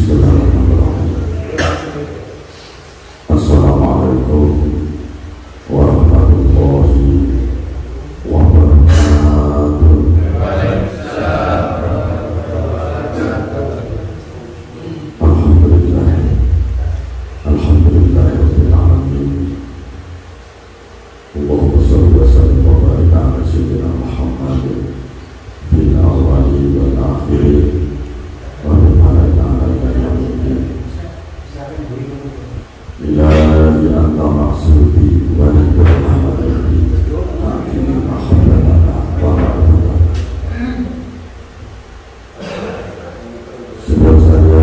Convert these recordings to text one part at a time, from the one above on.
Bismillahirrahmanirrahim. Assalamualaikum warahmatullahi wabarakatuh. Alhamdulillah, alhamdulillahirabbil alamin. Allahumma shalli wa sallim wa barik ala sayyidina Muhammad fil awwalin wal akhirin wa min ala yaumil ilahi anta maksudi wa rahmatullahi akhiri mahabbatana wa rahmatullah. Sebelum saya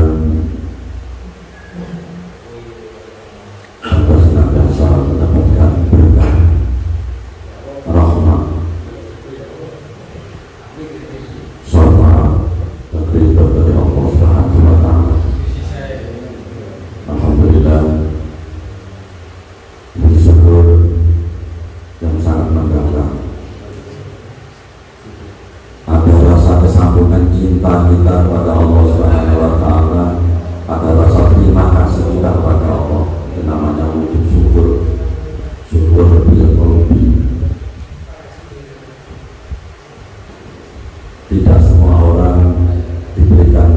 atas senantiasa mendapatkan berkah rahmat syafaat dan ridho dari Allah Subhanahu wa taala. Alhamdulillah, bersyukur yang sangat mendalam. Ada rasa kesambungan cinta kita kepada Allah Subhanahu wa taala, ada rasa terima kasih kita kepada Allah. Itu namanya wujud syukur. Syukur bil qalbi. Tidak semua orang diberikan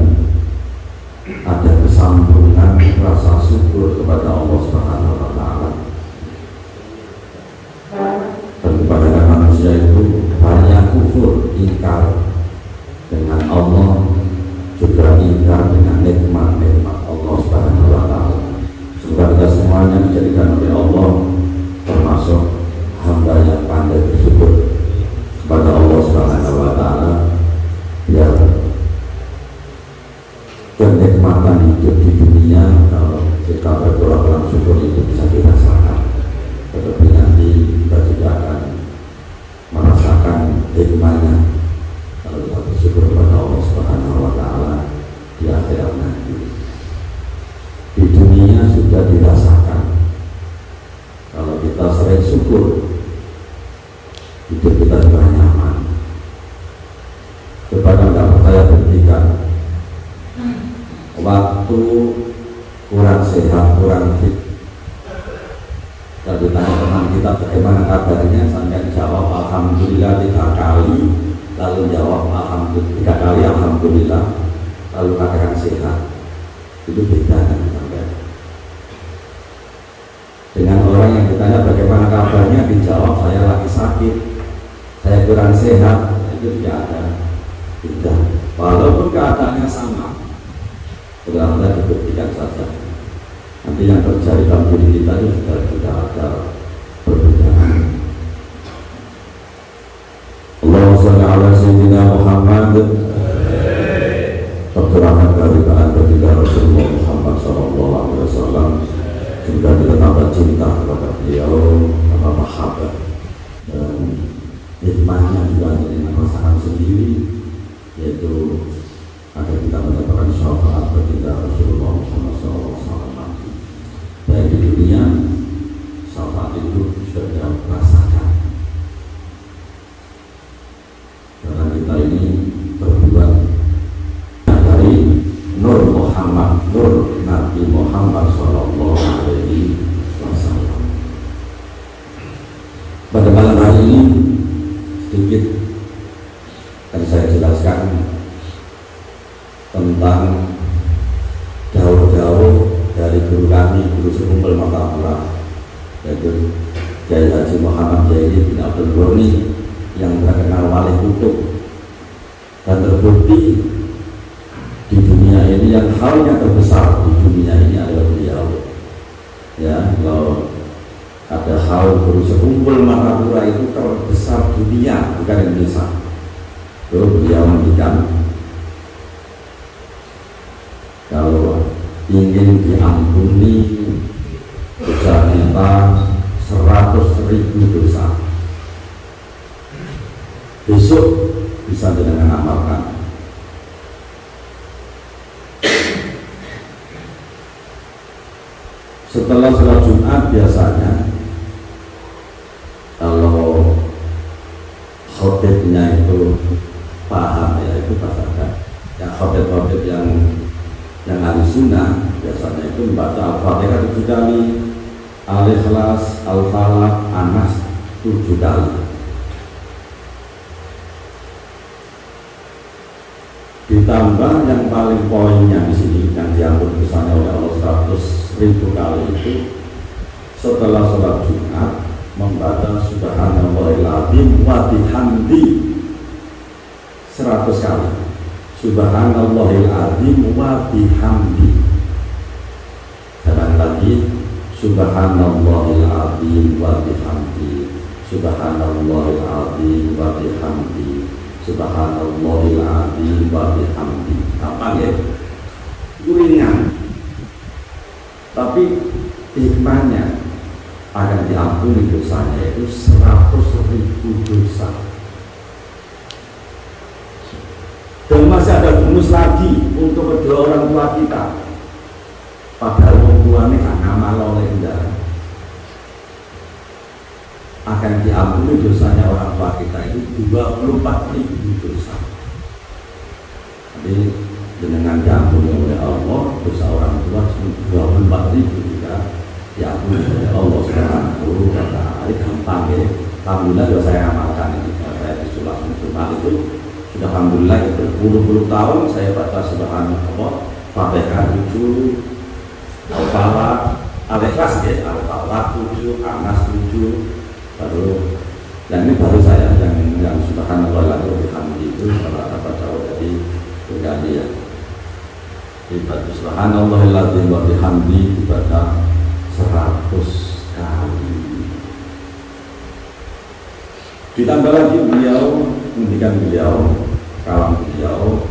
ada kesambungan rasa syukur kepada Allah Subhanahu wa taala. Dan kebanyakan manusia itu banyak kufur, ingkar dengan Allah, juga ingkar dengan nikmat-nikmat Allah Subhanahu wa taala. Semoga semuanya dijadikan oleh Allah termasuk hamba yang pandai bersyukur kepada Allah Subhanahu wa taala, biar kenikmatan hidup di dunia kalau kita berdoa syukur itu bisa dirasakan. Tetapi nanti kita juga akan merasakan hikmahnya kalau kita bersyukur kepada Allah Subhanahu wa taala di akhirat nanti. Di dunia sudah dirasakan. Kalau kita sering syukur, hidup kita juga nyaman. Kepada nggak percaya buktikan, waktu kurang sehat, kurang fit, kalau ditanya teman kita bagaimana kabarnya, sampai jawab alhamdulillah 3 kali, lalu jawab alhamdulillah 3 kali alhamdulillah, lalu katakan sehat. Itu beda kan sampai dengan orang yang ditanya bagaimana kabarnya, dijawab saya lagi sakit, saya kurang sehat. Itu tidak ada beda, walaupun keadaannya sama. Sudah kita dibuktikan saja. Nanti yang terjadi dalam diri kita itu sudah ada perbedaan. Allahumma shalli ala sayyidina Muhammad. Terterakan dari baginda Rasulullah Muhammad sallallahu alaihi wasallam. Juga kita tambah cinta kepada beliau, tambah mahabbah, dan hikmahnya juga dengan merasakan sendiri, yaitu agar kita mendapatkan syafaat baginda Rasulullah Muhammad SAW. Baik di dunia, syafaat itu sudah kita rasakan. Karena kita ini berbuat dari Nur Muhammad, Nur Nabi Muhammad SAW. Pada malam hari ini sedikit akan saya jelaskan tentang jauh-jauh dari guru kami, guru sekumpul Matapura, yaitu Kiai Haji Muhammad Jaidi bin Abdul Ghani yang terkenal wali kutub, dan terbukti di dunia ini yang halnya terbesar di dunia ini adalah beliau. Ya, kalau ada hal guru sekumpul Matapura itu terbesar dunia, bukan Indonesia. Itu beliau mendikan, kalau ingin diampuni dosa kita 100.000 dosa, besok bisa dengan amalkan. Setelah sholat Jumat biasanya kalau khotibnya itu paham, ya itu pasangan yang khotib-khotib yang Yang ahli sunnah biasanya itu membaca Al-Fatihah 7 kali, Al-Ikhlas, Al-Falaq, An-Nas 7 kali. Ditambah yang paling poinnya di sini yang diampun dosanya oleh Allah 100.000 kali itu setelah sholat Jumat membaca Subhanallahil Azim wa bihamdi 100 kali. Subhanallahil Azim wa bihamdi. Sekali lagi Subhanallahil Azim wa bihamdi. Subhanallahil Azim wa bihamdi. Subhanallahil Azim wa bihamdi. Apa ya? Ringan. Tapi hikmahnya akan diampuni dosanya itu 100.000 dosa. Dan masih ada bonus lagi untuk kedua orang tua kita. Padahal orang tua ini kan amal oleh enggak akan diampuni dosanya orang tua kita itu 24.000 dosa. Jadi dengan diampuni oleh Allah dosa orang tua 24.000 juga diampuni oleh Allah Subhanahu wa Ta'ala. Gampang ya. Alhamdulillah sudah saya amalkan ini. Saya di sholat Jumat itu sudah alhamdulillah itu berpuluh-puluh tahun saya baca Subhanallah, Fatihah 7, Al-Falaq, Al-Ikhlas ya, Al-Falaq 7, An-Nas 7. Baru dan ini baru saya yang Subhanallah itu salah baca jadi berkali ya. Dibaca Subhanallahil Azim wa bihamdi dibaca 100 kali. Ditambah lagi beliau mendikan beliau kalam beliau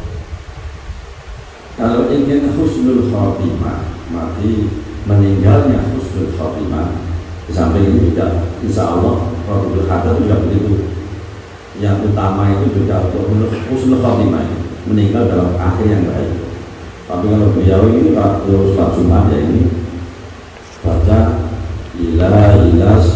kalau ingin husnul khotimah mati meninggalnya husnul khotimah. Di samping ini juga insya Allah Rasulul Hadar juga begitu. Yang utama itu juga untuk husnul khotimah meninggal dalam akhir yang baik. Tapi kalau beliau ini waktu sholat Jumat ya ini baca ilas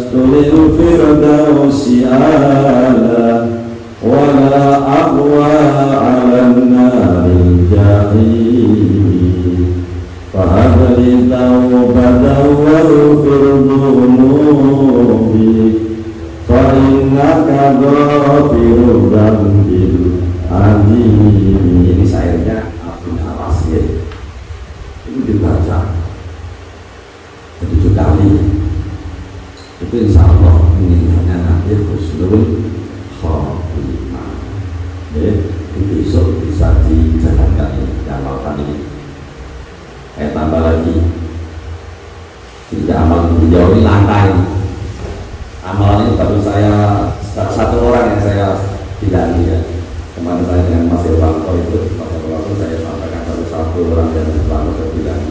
tulil firdausi ala wala aqwa ala naril jahim fahadli tawbada waghfir dhunubi fa innaka ghafirud dzambil azim. Ini syairnya Abdul Awasir itu dibaca 7 kali. Itu insya Allah mengingatnya nanti husnul khotimah. Besok bisa dijalankan ini, diamalkan ini. Tambah lagi tidak amal beliau ini langka ini. Amalan ini baru saya satu orang yang saya tidak lihat. Kemarin saya dengan Mas Irwanto itu pada waktu saya sampaikan baru satu orang yang selalu saya bilang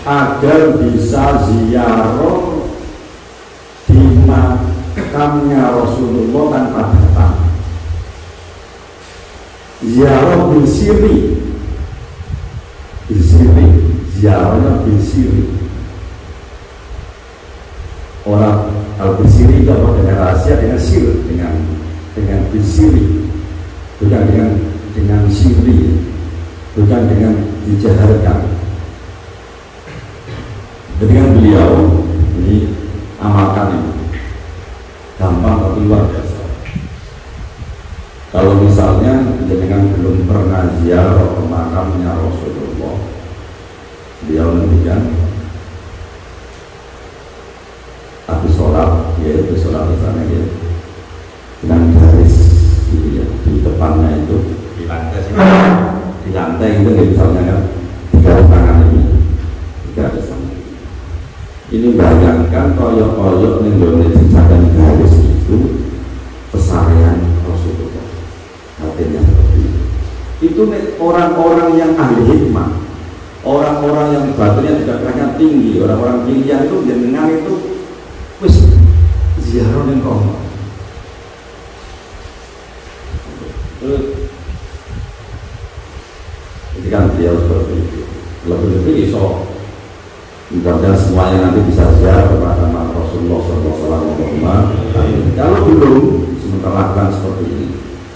agar bisa ziarah di makamnya Rasulullah tanpa datang. Ziarah bersiri, ziarahnya bersiri. Orang kalau bersiri itu apa? Dengan rahasia, dengan sir, dengan bersiri, bukan dengan siri, bukan dengan dijaharkan. Dengan beliau ini amalkan ini gampang tapi luar biasa. Kalau misalnya dengan belum pernah ziarah ke makamnya Rasulullah, beliau demikian habis sholat, yaitu sholat misalnya ya, dengan garis ya, di depannya itu di lantai itu misalnya kan tiga tangan ini garis. Ini bayangkan koyok-koyok nih dicatat garis itu pesarian Rasulullah. Artinya seperti itu nih orang-orang yang ahli hikmah, orang-orang yang batinnya tidak kerahnya tinggi, orang-orang tinggi yang itu dia dengar itu wis ziarah yang kau jadi kan beliau seperti itu lebih iso mudah-mudahan semuanya nanti bisa ziarah kepada Rasulullah SAW. Kalau belum sementara lakukan seperti ini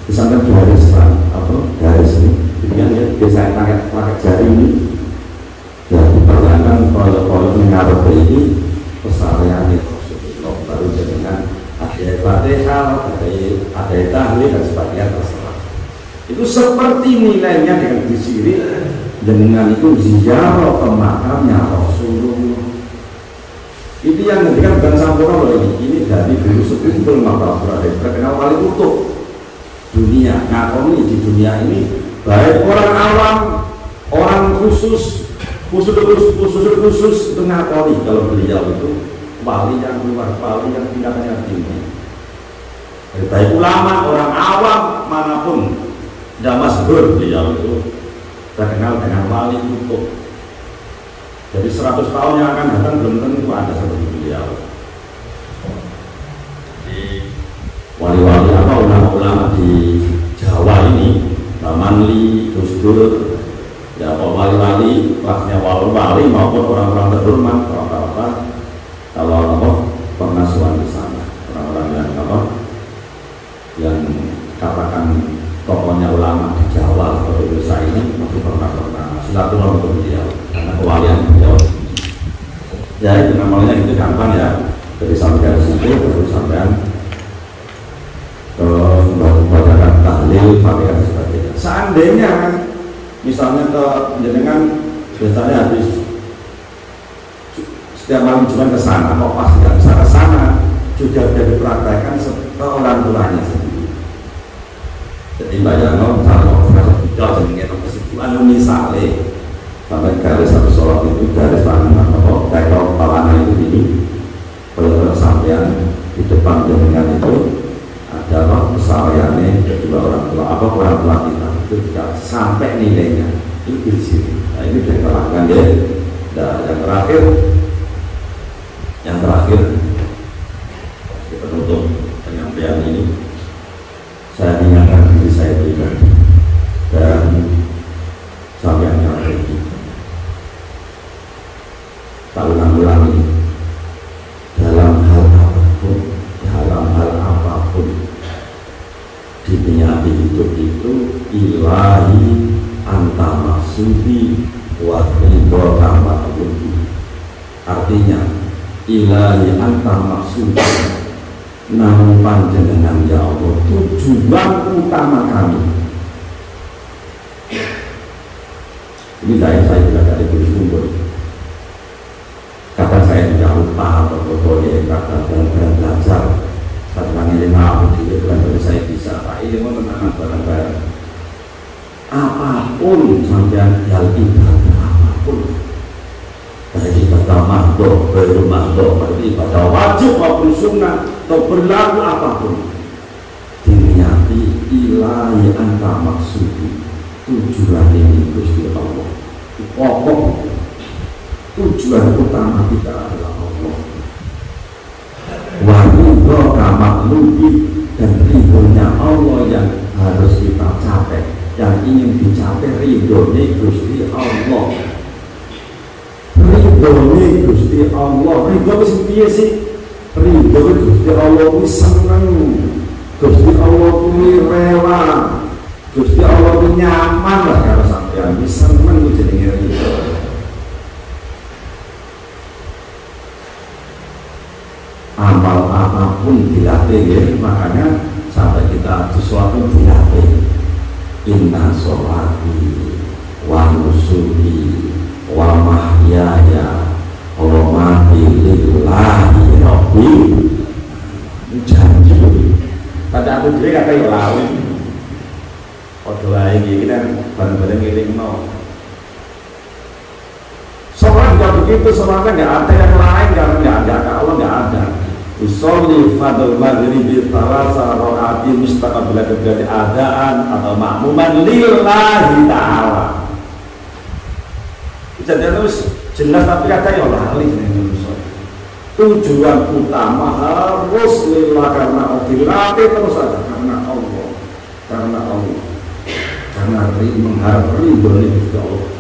disampaikan di hari Islam apa garis ini, kemudian ya biasa pakai jari ini. Ya dibayangkan kalau mengarah ini pesarian itu baru dengan ada Fatihah, ada tahlil dan sebagainya terserah. Itu seperti nilainya dengan disiri dengan itu ziarah ke makamnya Rasulullah. Itu yang ngendikan bukan Sampurna loh ini dari dulu sekumpul maka berada terkenal wali kutub dunia. Ngakoni di dunia ini baik orang awam, orang khusus itu ngakoni kalau beliau itu wali yang luar, wali yang tingkatannya tinggi. Baik ulama, orang awam manapun tidak masyhur beliau itu terkenal dengan wali kutub. Jadi 100 tahun yang akan datang belum tentu ada seperti beliau. Di wali-wali apa ulama-ulama di Jawa ini, Manli, Gus Dur, ya apa wali-wali, kelasnya wali maupun orang-orang terhormat, orang-orang kalau apa pengasuhan di sana, orang-orang yang apa yang katakan tokohnya ulama di Jawa atau Indonesia ini masih pernah silaturahmi untuk beliau karena kewalian beliau. Ya itu namanya itu gampang ya, dari sampai situ baru sampean ke membacakan tahlil, fatihah dan sebagainya. Seandainya misalnya ke jenengan biasanya habis setiap malam cuma ke sana, kok pas tidak bisa ke sana juga sudah dipraktekkan ke orang tuanya sendiri. Jadi bayangkan kalau merasa tidak jenengan kesimpulan misalnya sampai garis satu sholat itu garis tangan atau tekok palana itu ini kalau sampean di depan jenengan itu adalah kesalahannya kedua orang tua apa orang tua kita itu tidak sampai nilainya itu di sini. Nah ini sudah terangkan ya. Dan yang terakhir penutup penyampaian ini saya ingatkan diri saya pribadi dan sampai yang ini ulang-ulang ini dalam hal apapun diniati hidup itu ilahi anta maksudi wa ridho kama abudi. Artinya ilahi anta maksudi namun panjenengan ya Allah tujuan utama kami. Ini saya juga dari sumber. Kadang saya tidak lupa atau kadang belajar kadang ini mau di bukan dari saya bisa Pak ini mau tentang barang-barang apapun sampai hal ibadah apapun baik ibadah makhluk, baru makhluk, berarti ibadah wajib maupun sunnah atau berlaku apapun diniati ilahi anta maksudi tujuan ini Gusti Allah pokok tujuan utama kita adalah Allah. Waridho kamaklubi dan ridhonya Allah yang harus kita capai, yang ingin dicapai ridhonya Gusti Allah. Ridhonya Gusti Allah, ridho itu piye sih? Ridho Gusti Allah itu seneng, Gusti Allah itu rela, Gusti Allah itu nyaman lah kalau sampean seneng itu jenenge ridho. Amal apapun dilatih ya, makanya sampai kita sesuatu dilatih. Inna sholati wa nusuki wa mahyaya wa mamati lillahi rabbil janji. Pada aku dhewe kata yo lali. Padha wae iki kan bareng-bareng ngelingno. Sholat nggak begitu, sholatnya nggak ada yang lain, karena nggak ada kalau nggak ada. Usolli fadl maghribi thalatha rakaati mustaqbilan qiblat adaan atau makmuman lillahi ta'ala. Jadi terus jelas tapi kata ya lali tujuan utama harus lillah karena dilatih terus ada karena Allah karena mengharap ridho dari Allah.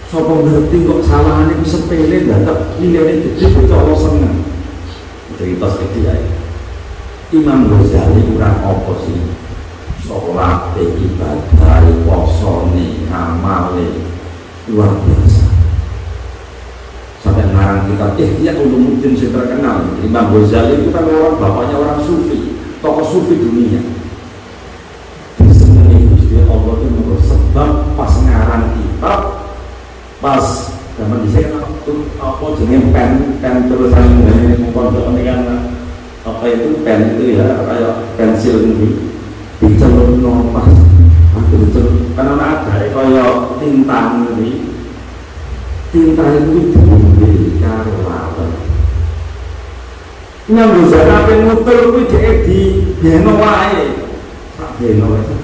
Sapa ngerti kok salahane ku sepele dadak nilainya gede kok Allah seneng. Cerita sedih ae. Imam Ghazali kurang apa sih? Sholat ibadah, posone, amale luar biasa. Sampai ngarang kitab Ihya Ulumuddin yang terkenal. Imam Ghazali itu kan orang bapaknya orang sufi, tokoh sufi dunia. Sebenarnya Gusti Allah itu menurut sebab pas ngarang kitab, pas zaman di sana apa jenis pen tulisan ini pondok ini kan apa itu pen itu ya kayak pensil ini diceluk nomor diceluk karena ada kayak tinta ini tinta itu diambil karo lawan nganggo zarape muter kuwi dhek di beno wae sak beno wae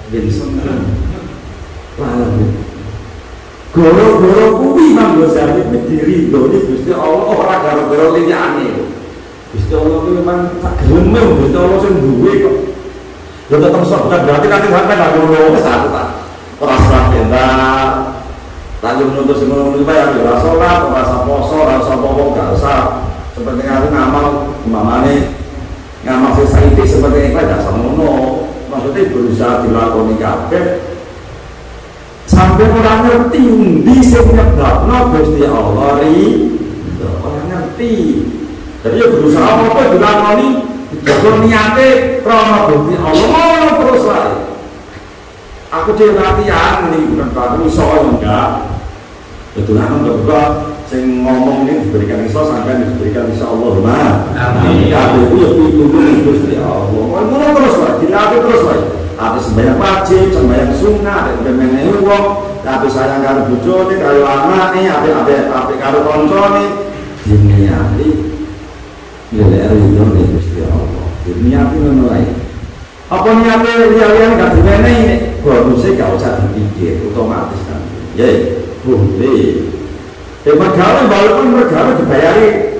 ben seneng lawan goro-goro kuwi manggo sampe diridoni Gusti Allah ora gara-gara liyane. Gusti Allah kuwi memang tak gelem Gusti Allah sing duwe kok. Ya tetep sok berarti nanti sampe nang ngono wis aku tak ora salah bentar. Tanjung nuntut sing ngono iki ya ora salat, ora poso, ora apa-apa gak usah. Seperti aku ngamal mamane ngamal sesaiki seperti iki gak semono. Maksudnya berusaha dilakoni kabeh sampai orang ngerti di senyebabna Gusti Allah orang ngerti. Jadi ya berusaha apa dilakoni jaga niate krana Gusti Allah terus wae. Aku dhewe latihan ini bukan aku iso enggak. Betulan juga sing ngomong ini diberikan iso sampai diberikan insyaallah. Amin. Ya itu ya pitulung Gusti Allah. Ngono terus wae, dilatih terus wae. Tapi sembahyang wajib, sembahyang sunnah, ada mengenai wong, tapi sayang karo bojone, karo anake, apik karo koncone, diniati nilai ridhone Gusti Allah. Diniati ngono wae. Apa niate liya-liyan gak dimenehi, bonuse gak usah dipikir, otomatis kan. Ya, boleh. Mergawe walaupun mergawe dibayari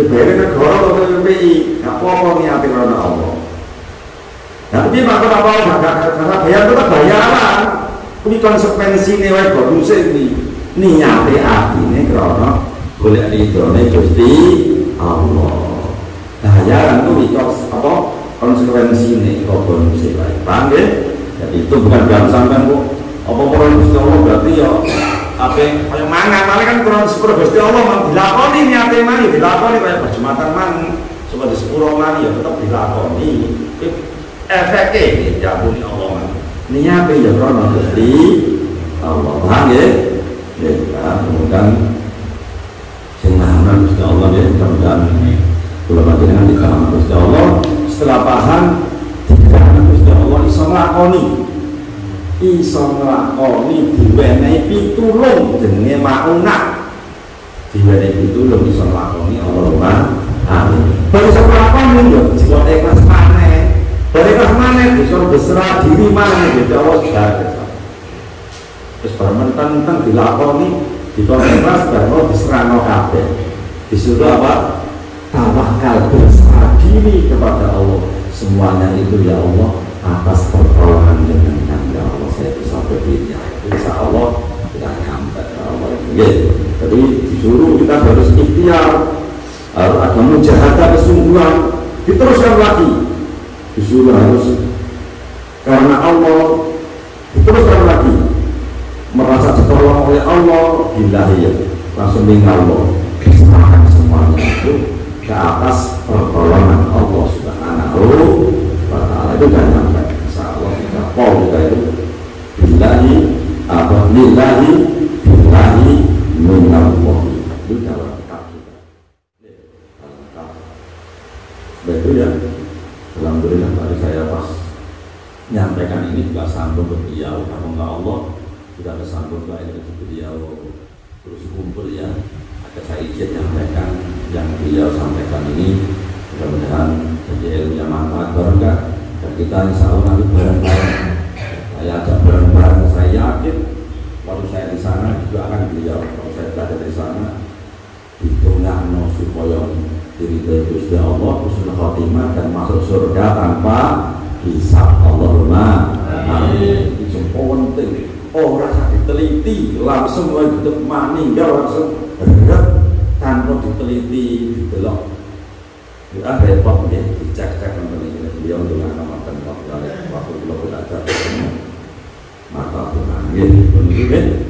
negara atau PPI, gak apa-apa niate karena Allah. Tapi maka apa karena bayar tetap bayaran. Ini konsekuensinya wae bonuse iki. Niate atine krana golek ridhone Gusti Allah. Bayaran itu apa konsekuensinya kok bonuse wae. Paham nggih? Jadi itu bukan dalam sampean kok apa perlu Gusti Allah berarti ya apa kaya mangan kan kurang sepuro Gusti Allah mang dilakoni niate mang dilakoni kaya berjumatan mang supaya sepuro mang ya tetap dilakoni. Efeknya diampuni Allah niatnya ya karena Gusti Allah. Paham ya? Ya, kemudian senangan Gusti Allah ya, kemudian kula panjenengan dipahami Gusti Allah. Setelah paham dipahami Gusti Allah iso nglakoni diwenehi pitulung jenenge maunah. Diwenehi pitulung iso nglakoni Allahumma amin. Baru iso nglakoni yo jika ikhlas maneh. Mereka mana bisa berserah diri mana gitu Allah sudah. Terus bermentang-mentang dilakoni di komunitas dan Allah diserah no kabeh. Disuruh apa? Tawakal, berserah diri kepada Allah. Semuanya itu ya Allah atas pertolongan dengan ya Allah saya bisa berdiri. Insya Allah kita nyampe ya Allah. Jadi disuruh kita harus ikhtiar, harus ada mujahadah kesungguhan, diteruskan lagi. Disuruh harus karena Allah diteruskan lagi merasa ditolong oleh Allah billahi ya langsung tinggal Allah semuanya itu ke atas pertolongan Allah subhanahu wa ta'ala. Itu kan sampai insyaallah kita mau kita itu billahi atau lillahi billahi minallahi itu dalam kitab kita. Betul ya. Alhamdulillah tadi saya pas menyampaikan ini juga sambung ke beliau, kalau enggak Allah sudah ada sambung ke beliau terus kumpul ya. Ada saya izin menyampaikan yang beliau sampaikan ini, mudah-mudahan jadi ilmu yang manfaat barangkah dan kita insya Allah nanti bareng-bareng. Saya ajak bareng-bareng, saya yakin waktu saya di sana juga akan beliau kalau saya belajar di sana ditunggu supaya diri Gusti Allah husnul khotimah dan masuk surga tanpa hisab. Allahumma amin. Itu penting. Orang diteliti langsung hidup meninggal langsung berat tanpa diteliti didelok. Ya repot ya dicek-cek ini beliau dengan nama dan Nggih, pun nggih.